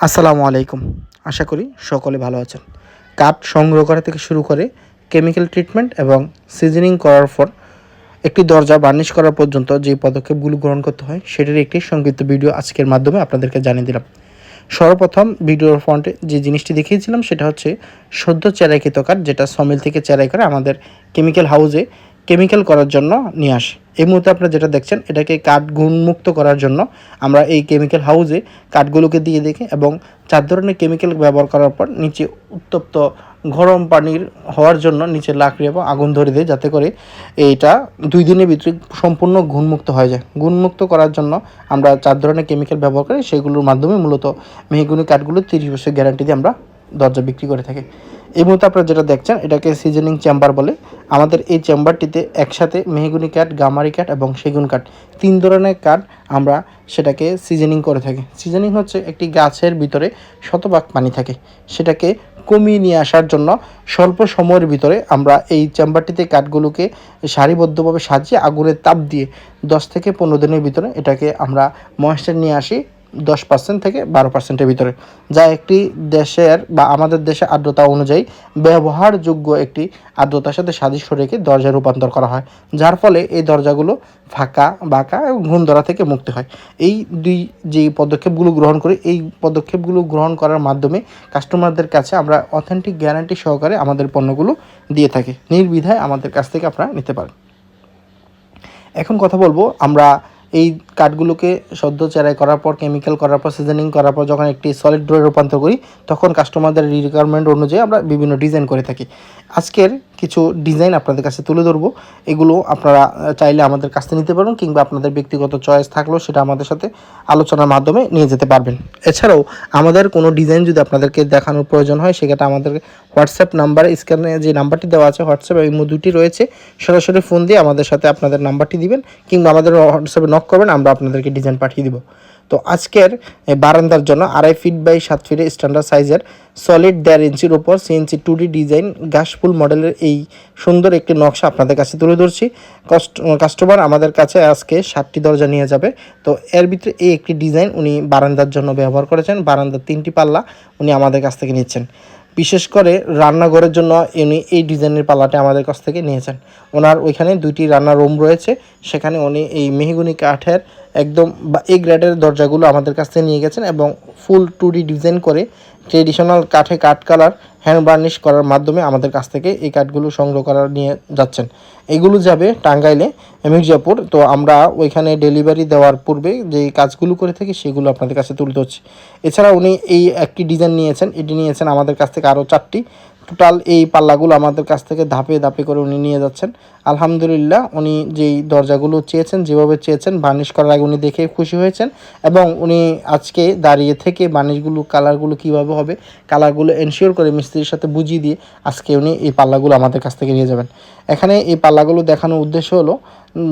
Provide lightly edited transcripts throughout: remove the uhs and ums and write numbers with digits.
আসসালামু আলাইকুম। আশা করি সকলে ভালো আছেন। কাঠ সংগ্রহ করা থেকে শুরু করে কেমিক্যাল ট্রিটমেন্ট এবং সিজনিং করার পর একটি দরজা বার্নিশ করা পর্যন্ত যে পদক্ষেপগুলো গ্রহণ করতে হয় সেটার একটি সংক্ষিপ্ত ভিডিও আজকের মাধ্যমে আপনাদেরকে জানিয়ে দিলাম। সর্বপ্রথম ভিডিওর ফ্রন্টে যে জিনিসটি দেখিয়েছিলাম সেটা হচ্ছে সদ্য চেরাইকৃত কাঠ, যেটা সমিল থেকে চেরাই করে আমাদের কেমিক্যাল হাউসে কেমিক্যাল করার জন্য নিয়ে আসে। এই মুহূর্তে আপনারা যেটা দেখছেন এটাকে কাঠ গুণমুক্ত করার জন্য আমরা এই কেমিক্যাল হাউসে কাঠগুলোকে দিয়ে দেখি এবং 4 ধরনের কেমিক্যাল ব্যবহার করার পর নিচে উত্তপ্ত গরম পানির হওয়ার জন্য নিচে লাকড়ি এবং আগুন ধরে দেয়, যাতে করে এইটা 2 দিনের ভিতরে সম্পূর্ণ গুণমুক্ত হয়ে যায়। গুণমুক্ত করার জন্য আমরা 4 ধরনের কেমিক্যাল ব্যবহার করি, সেগুলোর মাধ্যমে মূলত মেহগনি কাঠগুলো 30 বছর গ্যারান্টি দিয়ে আমরা দরজা বিক্রি করে থাকি। এই মুহূর্তে আপনারা যেটা দেখছেন এটাকে সিজনিং চেম্বার বলে। আমাদের এই চেম্বারটিতে একসাথে মেহগনি কাঠ, গামারি কাঠ এবং সেগুন কাঠ 3 ধরনের কাঠ আমরা সেটাকে সিজনিং করে থাকি। সিজনিং হচ্ছে একটি গাছের ভিতরে শতভাগ পানি থাকে, সেটাকে কমিয়ে নিয়ে আসার জন্য স্বল্প সময়ের ভিতরে আমরা এই চেম্বারটিতে কাঠগুলোকে সারিবদ্ধভাবে সাজিয়ে আগুনের তাপ দিয়ে 10 থেকে 15 দিনের ভিতরে এটাকে আমরা ময়েশ্চার নিয়ে আসি 10% থেকে 12%-এর ভিতরে, যা একটি দেশের বা আমাদের দেশের আর্দ্রতা অনুযায়ী ব্যবহারযোগ্য একটি আর্দ্রতার সাথে সাদৃশ্য রেখে দরজায় রূপান্তর করা হয়, যার ফলে এই দরজাগুলো ফাঁকা, বাঁকা এবং ঘুণ ধরা থেকে মুক্তি হয়। এই যে পদক্ষেপগুলো গ্রহণ করি, এই পদক্ষেপগুলো গ্রহণ করার মাধ্যমে কাস্টমারদের কাছে আমরা অথেন্টিক গ্যারান্টি সহকারে আমাদের পণ্যগুলো দিয়ে থাকি। নির্দ্বিধায় আমাদের কাছ থেকে আপনারা নিতে পারেন। এখন কথা বলবো আমরা এই কাঠগুলোকে সদ্য চেরাই করার পর, কেমিক্যাল করার পর, সিজনিং করার পর যখন একটি সলিড ডোরে রূপান্তর করি তখন কাস্টমারদের রিকোয়ারমেন্ট অনুযায়ী আমরা বিভিন্ন ডিজাইন করে থাকি। আজকের কিছু ডিজাইন আপনাদের কাছে তুলে ধরবো। এগুলো আপনারা চাইলে আমাদের কাছ থেকে নিতে পারবেন, কিংবা আপনাদের ব্যক্তিগত চয়েস থাকলেও সেটা আমাদের সাথে আলোচনার মাধ্যমে নিয়ে যেতে পারবেন। এছাড়াও আমাদের কোনো ডিজাইন যদি আপনাদেরকে দেখানোর প্রয়োজন হয় সেটা আমাদের হোয়াটসঅ্যাপ নাম্বারে, স্ক্রিনে যে নাম্বারটি দেওয়া আছে হোয়াটসঅ্যাপ এবং দুটি রয়েছে, সরাসরি ফোন দিয়ে আমাদের সাথে আপনাদের নাম্বারটি দিবেন কিংবা আমাদের হোয়াটসঅ্যাপে নক করবেন, আমরা আপনাদেরকে ডিজাইন পাঠিয়ে দিব। তো আজকের বারান্দার জন্য 2.5 ফিট বাই 7 ফিটের স্ট্যান্ডার্ড সাইজের সলিড 1.5 ইঞ্চির ওপর সিএনসি 2D ডিজাইন ঘাসফুল মডেলের এই সুন্দর একটি নকশা আপনাদের কাছে তুলে ধরছি। কাস্টমার আমাদের কাছে আজকে 7টি দরজা নিয়ে যাবে। তো এর ভিতরে এই একটি ডিজাইন উনি বারান্দার জন্য ব্যবহার করেছেন। বারান্দার 3টি পাল্লা উনি আমাদের কাছ থেকে নিচ্ছেন। বিশেষ করে রান্নাঘরের জন্য উনি এই ডিজাইনের পাল্লাটা আমাদের কাছ থেকে নিয়েছেন। ওনার ওইখানে 2টি রান্নার রুম রয়েছে, সেখানে উনি এই মেহগনি কাঠের একদম এই গ্রেডের দরজাগুলো আমাদের কাছ থেকে নিয়ে গেছেন এবং ফুল 2D ডিজাইন করে ট্রেডিশনাল কাঠে কাঠ কালার হ্যান্ড বার্নিশ করার মাধ্যমে আমাদের কাছ থেকে এই কাঠগুলো সংগ্রহ করার নিয়ে যাচ্ছেন। এগুলো যাবে টাঙ্গাইলে, মির্জাপুর। তো আমরা ওইখানে ডেলিভারি দেওয়ার পূর্বে যে কাজগুলো করে থাকি সেগুলো আপনাদের কাছে তুলে ধরছি। এছাড়া উনি এই একটি ডিজাইন নিয়েছেন, এটি নিয়েছেন আমাদের কাছ থেকে আরও 4টি। টোটাল এই পাল্লাগুলো আমাদের কাছ থেকে ধাপে ধাপে করে উনি নিয়ে যাচ্ছেন। আলহামদুলিল্লাহ, উনি যেই দরজাগুলো চেয়েছেন, যেভাবে চেয়েছেন, বার্নিশ করার আগে উনি দেখে খুশি হয়েছেন এবং উনি আজকে দাঁড়িয়ে থেকে বার্নিশগুলো, কালারগুলো কীভাবে হবে, কালারগুলো এনশিওর করে মিস্ত্রির সাথে বুঝিয়ে দিয়ে আজকে উনি এই পাল্লাগুলো আমাদের কাছ থেকে নিয়ে যাবেন। এখানে এই পাল্লাগুলো দেখানোর উদ্দেশ্য হলো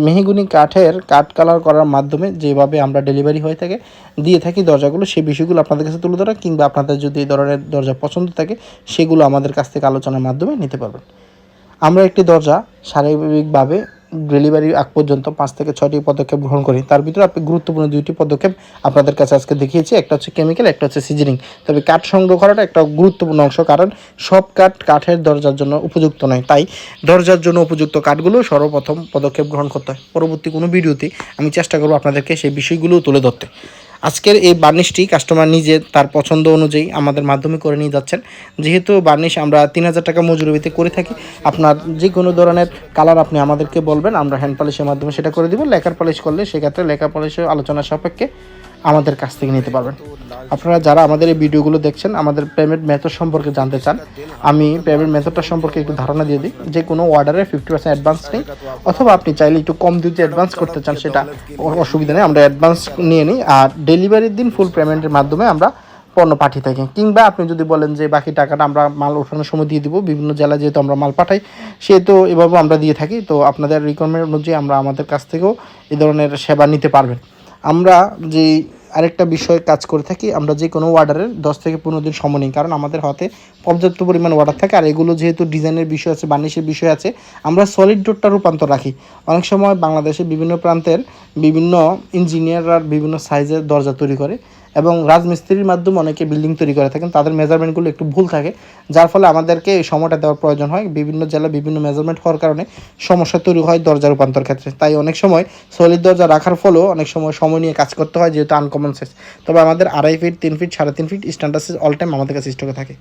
মেহগনি কাঠের কাঠ কালার করার মাধ্যমে যেভাবে আমরা ডেলিভারি হয়ে থাকে দিয়ে থাকি দরজাগুলো, সেই বিষয়গুলো আপনাদের কাছে তুলে ধরা, কিংবা আপনাদের যদি এই ধরনের দরজা পছন্দ থাকে সেগুলো আমাদের কাছ থেকে আলোচনার মাধ্যমে নিতে পারবেন। আমরা একটি দরজা শারীরিকভাবে ডেলিভারি আগ পর্যন্ত 5 থেকে 6টি পদক্ষেপ গ্রহণ করি। তার ভিতরে আপনি গুরুত্বপূর্ণ 2টি পদক্ষেপ আপনাদের কাছে আজকে দেখিয়েছি, একটা হচ্ছে কেমিক্যাল, একটা হচ্ছে সিজনিং। তবে কাঠ সংগ্রহ করাটা একটা গুরুত্বপূর্ণ অংশ, কারণ সব কাঠ কাঠের দরজার জন্য উপযুক্ত নয়। তাই দরজার জন্য উপযুক্ত কাঠগুলো সর্বপ্রথম পদক্ষেপ গ্রহণ করতে হয়। পরবর্তী কোনো ভিডিওতে আমি চেষ্টা করব আপনাদেরকে সেই বিষয়গুলো তুলে ধরতে। আজকের এই বার্নিশটি কাস্টমার নিজে তার পছন্দ অনুযায়ী আমাদের মাধ্যমে করে নিয়ে যাচ্ছেন। যেহেতু বার্নিশ আমরা 3000 টাকা মজুরি ভিত্তিতে করে থাকি, আপনার যে কোনো ধরনের কালার আপনি আমাদেরকে বলবেন, আমরা হ্যান্ড পলিশের মাধ্যমে সেটা করে দিব। লেকার পলিশ করলে সেক্ষেত্রে লেকার পলিশের আলোচনা সাপেক্ষে আমাদের কাছ থেকে নিতে পারবেন। আপনারা যারা আমাদের এই ভিডিওগুলো দেখছেন, আমাদের পেমেন্ট মেথড সম্পর্কে জানতে চান, আমি পেমেন্ট মেথডটা সম্পর্কে একটু ধারণা দিয়ে দিই। যে কোনো অর্ডারে 50% অ্যাডভান্স নেই, অথবা আপনি চাইলে একটু কম দিতে অ্যাডভান্স করতে চান সেটা অসুবিধা নেই, আমরা অ্যাডভান্স নিয়ে নিই। আর ডেলিভারির দিন ফুল পেমেন্টের মাধ্যমে আমরা পণ্য পাঠিয়ে থাকি। কিংবা আপনি যদি বলেন যে বাকি টাকাটা আমরা মাল ওঠানোর সময় দিয়ে দিব, বিভিন্ন জেলা যেহেতু আমরা মাল পাঠাই সেহেতু এভাবে আমরা দিয়ে থাকি। তো আপনাদের রিকোয়ারমেন্ট অনুযায়ী আমরা আমাদের কাছ থেকেও এই ধরনের সেবা নিতে পারবেন। আমরা যে আরেকটা বিষয় কাজ করে থাকি, আমরা যে কোনো অর্ডারের 10 থেকে 15 দিন সময় নিই, কারণ আমাদের হাতে পর্যাপ্ত পরিমাণ অর্ডার থাকে। আর এগুলো যেহেতু ডিজাইনের বিষয় আছে, বার্নিশের বিষয় আছে, আমরা সলিড ডোরটা রূপান্তর রাখি। অনেক সময় বাংলাদেশে বিভিন্ন প্রান্তের বিভিন্ন ইঞ্জিনিয়াররা বিভিন্ন সাইজের দরজা তৈরি করে এবং রাজমিস্ত্রির মাধ্যমে অনেকে বিল্ডিং তৈরি করে থাকেন, তাদের মেজারমেন্টগুলো একটু ভুল থাকে, যার ফলে আমাদেরকে এই সময়টা দেওয়ার প্রয়োজন হয়। বিভিন্ন জেলায় বিভিন্ন মেজারমেন্ট হওয়ার কারণে সমস্যা তৈরি হয় দরজা রূপান্তর ক্ষেত্রে। তাই অনেক সময় সলিড দরজা রাখার ফলেও অনেক সময় নিয়ে কাজ করতে হয়, যেহেতু আনকমন সাইজ। তবে আমাদের 2.5 feet, 3 feet, 3.5 feet standard size all time আমাদের কাছে স্টকে থাকে।